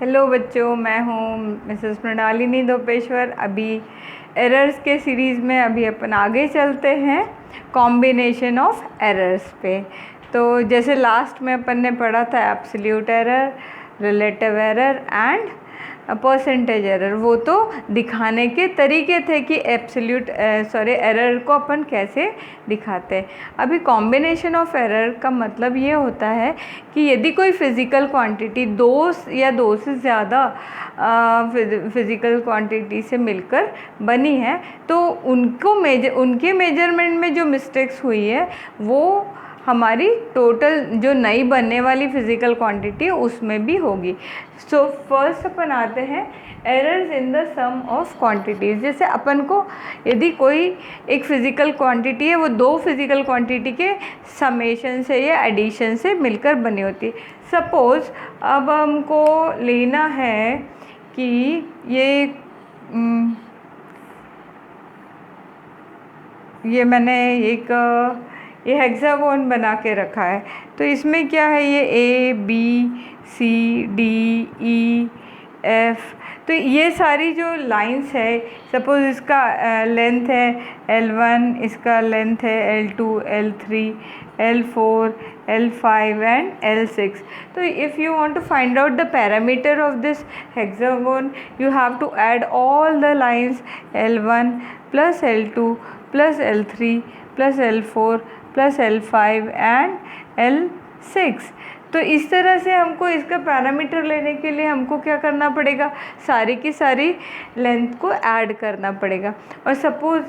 Hello बच्चों, मैं हूँ मिसेस मृणालिनी दोपेश्वर। अभी एरर्स के सीरीज़ में अभी अपन आगे चलते हैं कॉम्बिनेशन ऑफ एरर्स पे। तो जैसे लास्ट में अपन ने पढ़ा था absolute error, relative error and percentage error. वो तो दिखाने के तरीके थे कि एरर को अपन कैसे दिखाते हैं। अभी कॉम्बिनेशन ऑफ एरर का मतलब ये होता है कि यदि कोई फिज़िकल क्वांटिटी दो या दो से ज़्यादा फिज़िकल क्वांटिटी से मिलकर बनी है तो उनके मेजरमेंट में जो मिस्टेक्स हुई है वो हमारी टोटल जो नई बनने वाली फ़िज़िकल क्वांटिटी है उसमें भी होगी। सो फर्स्ट अपन आते हैं errors in the sum of quantities. जैसे अपन को यदि कोई एक फ़िज़िकल क्वांटिटी है वो दो फिज़िकल क्वांटिटी के समेशन से या एडिशन से मिलकर बनी होती है। सपोज़ अब हमको लेना है कि ये मैंने ये हेक्सागोन बना के रखा है। तो इसमें क्या है, ये A B C D E F, तो ये सारी जो लाइंस है, सपोज़ इसका लेंथ है L1, इसका लेंथ है L2, L3, L4, L5 and L6। तो if you want to find out the parameter of this hexagon you have to add all the lines L1 plus L2 plus L3 plus L4 plus L5 and L6। तो इस तरह से हमको इसका parameter लेने के लिए हमको क्या करना पड़ेगा, सारी की सारी लेंथ को ऐड करना पड़ेगा। और सपोज़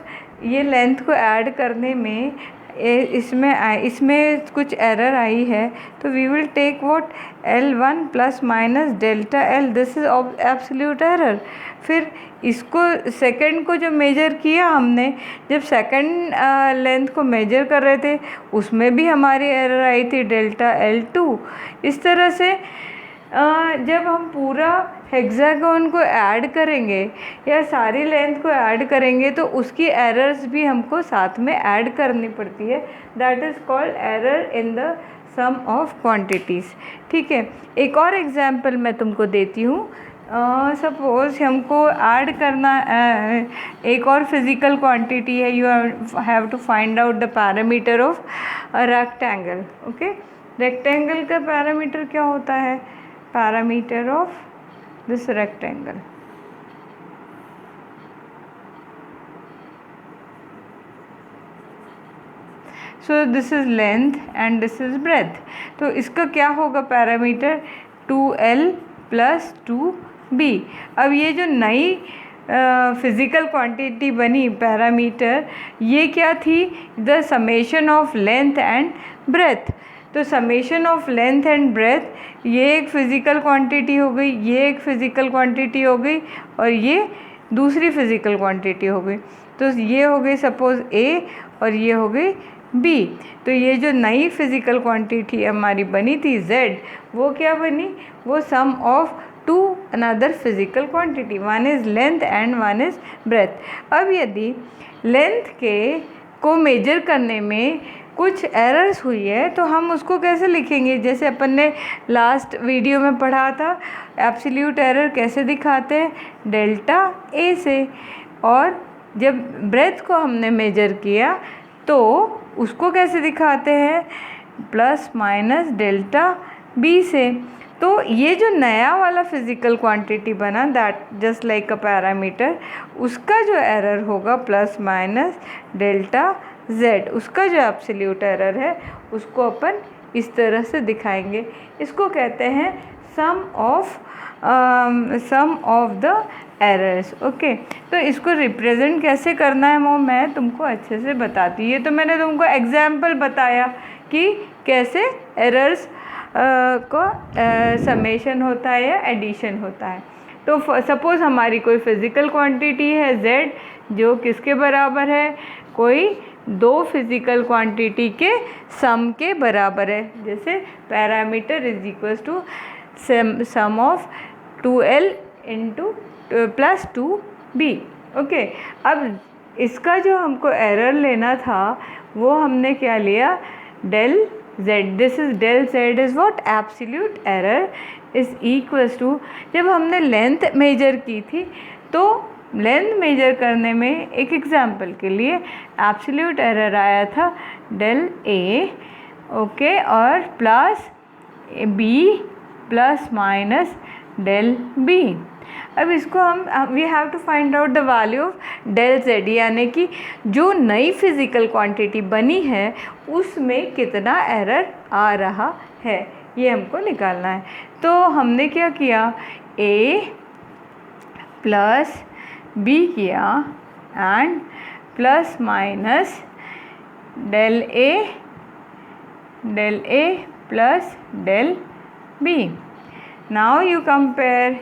ये लेंथ को ऐड करने में इसमें कुछ एरर आई है तो we will take what L1 plus minus delta L, this is absolute error. फिर इसको सेकंड को जो मेजर किया हमने, जब सेकंड लेंथ को मेजर कर रहे थे उसमें भी हमारी एरर आई थी डेल्टा L2। इस तरह से जब हम पूरा हेक्सागोन को ऐड करेंगे या सारी लेंथ को ऐड करेंगे तो उसकी एरर्स भी हमको साथ में ऐड करनी पड़ती है। That is called error in the sum of quantities. ठीक है, एक और एग्जांपल मैं तुमको देती हूँ। सपोज़ हमको ऐड करना एक और फिज़िकल क्वांटिटी है। You have to find out the parameter of a rectangle. Okay, rectangle का पैरामीटर क्या होता है, parameter of this rectangle. So this is length and this is breadth. तो इसका क्या होगा पैरामीटर, 2L प्लस 2B। अब ये जो नई फिज़िकल क्वांटिटी बनी पैरामीटर, ये क्या थी, the summation of length and breadth. तो summation of length and breadth, ये एक फ़िज़िकल क्वांटिटी हो गई, ये एक फ़िज़िकल क्वांटिटी हो गई और ये दूसरी फ़िज़िकल क्वांटिटी हो गई। तो ये हो गई सपोज़ A और ये हो गई B। तो ये जो नई फ़िज़िकल क्वांटिटी हमारी बनी थी Z, वो क्या बनी, वो sum of two another physical quantity, one is length and one is breadth. अब यदि लेंथ को मेजर करने में कुछ एरर्स हुई है तो हम उसको कैसे लिखेंगे, जैसे अपन ने लास्ट वीडियो में पढ़ा था एब्सोल्यूट एरर कैसे दिखाते हैं, डेल्टा A से। और जब ब्रेथ को हमने मेजर किया तो उसको कैसे दिखाते हैं, प्लस माइनस डेल्टा B से। तो ये जो नया वाला फिज़िकल क्वांटिटी बना, that just like a parameter, उसका जो एरर होगा प्लस माइनस डेल्टा Z, उसका जो एब्सोल्यूट एरर है उसको अपन इस तरह से दिखाएंगे। इसको कहते हैं सम ऑफ द एरर्स। ओके, तो इसको रिप्रेजेंट कैसे करना है वो मैं तुमको अच्छे से बताती हूँ। ये तो मैंने तुमको एग्जाम्पल बताया कि कैसे एरर्स को समेशन होता है या एडिशन होता है। तो सपोज़ हमारी कोई फिज़िकल क्वांटिटी है Z, जो किसके बराबर है, कोई दो फिज़िकल क्वांटिटी के सम के बराबर है। जैसे parameter is equals to sum of 2L into plus 2B। Okay, अब इसका जो हमको एरर लेना था वो हमने क्या लिया, del z, this is del z is what, absolute error is equals to, जब हमने लेंथ मेजर की थी तो लेंथ मेजर करने में एक एग्जांपल के लिए एब्सोल्यूट एरर आया था del a, ओके, और plus b plus minus del b। अब इसको हम we have to find out the value of del z, यानी कि जो नई फिज़िकल क्वांटिटी बनी है उसमें कितना एरर आ रहा है, ये हमको निकालना है। तो हमने क्या किया, a प्लस b किया and plus minus del a plus del b। Now you compare,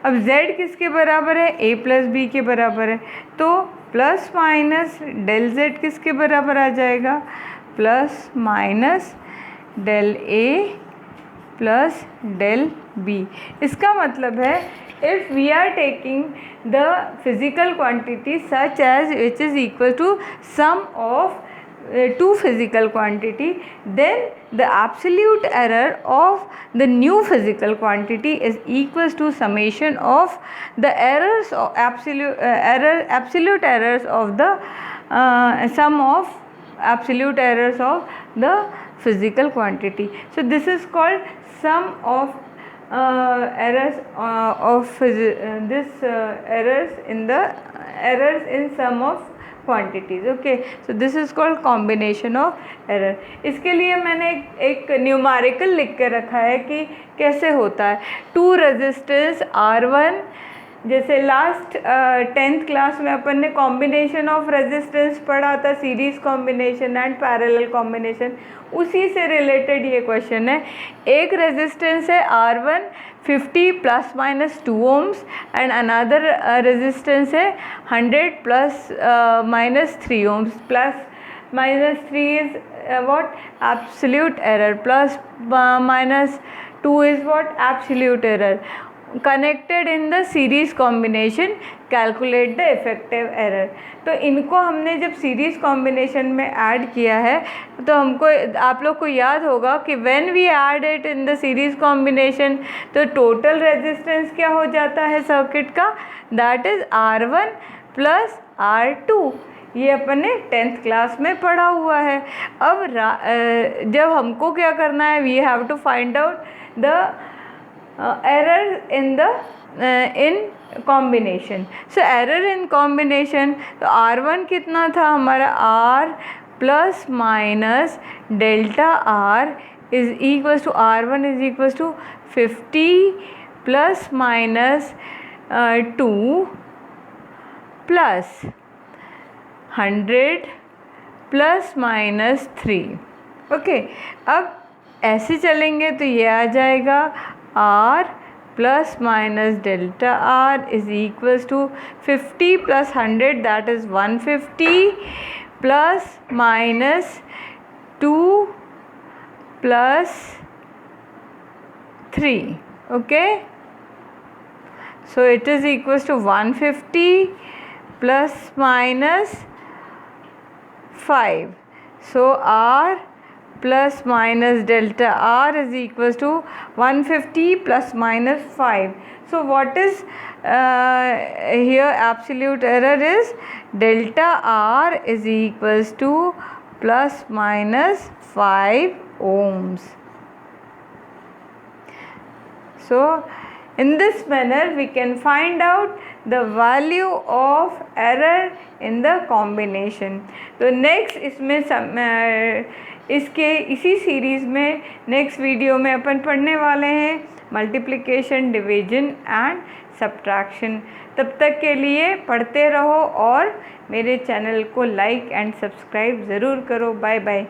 अब z किसके बराबर है, a प्लस b के बराबर है, तो प्लस माइनस del z किसके बराबर आ जाएगा, plus minus del a plus del b। इसका मतलब है if we are taking the physical quantity such as which is equal to sum of two physical quantity, then the absolute error of the new physical quantity is equals to summation of the errors of absolute errors of the sum of absolute errors of the physical quantity. So this is called sum of errors of errors in sum of quantities, okay. So this is called combination of error. इसके लिए मैंने एक numerical लिख के रखा है कि कैसे होता है। टू रेजिस्टेंस R1, जैसे लास्ट 10th क्लास में अपन ने कॉम्बिनेशन ऑफ रेजिस्टेंस पढ़ा था, series combination and parallel combination, उसी से रिलेटेड ये क्वेश्चन है। एक रेजिस्टेंस है R1 50 plus minus 2 ohms and another resistance है 100 plus minus 3 ohms। Plus minus 3 is what, absolute error, plus minus 2 is what, absolute error. Connected in the series combination calculate the effective error. तो इनको हमने जब series combination में add किया है तो हमको, आप लोग को याद होगा कि when we add it in the series combination तो टोटल रेजिस्टेंस क्या हो जाता है सर्किट का, that is R1 plus R2। ये अपन ने 10th क्लास में पढ़ा हुआ है। अब जब हमको क्या करना है, we have to find out the error in combination। so error in combination, तो R1 कितना था हमारा, R plus minus delta R is equal to, R1 is equal to 50 plus minus 2 plus 100 plus minus 3। Okay, अब ऐसे चलेंगे तो ये आ जाएगा R plus minus delta R is equals to 50 plus 100 that is 150 plus minus 2 plus 3। Okay, so it is equals to 150 plus minus 5। So R plus minus delta R is equals to 150 plus minus 5. So what is here absolute error is delta R is equals to plus minus 5 ohms. So in this manner we can find out the value of error in the combination. तो next इसमें इसके इसी series में next video में अपन पढ़ने वाले हैं multiplication, division and subtraction. तब तक के लिए पढ़ते रहो और मेरे चैनल को लाइक एंड सब्सक्राइब ज़रूर करो। Bye bye.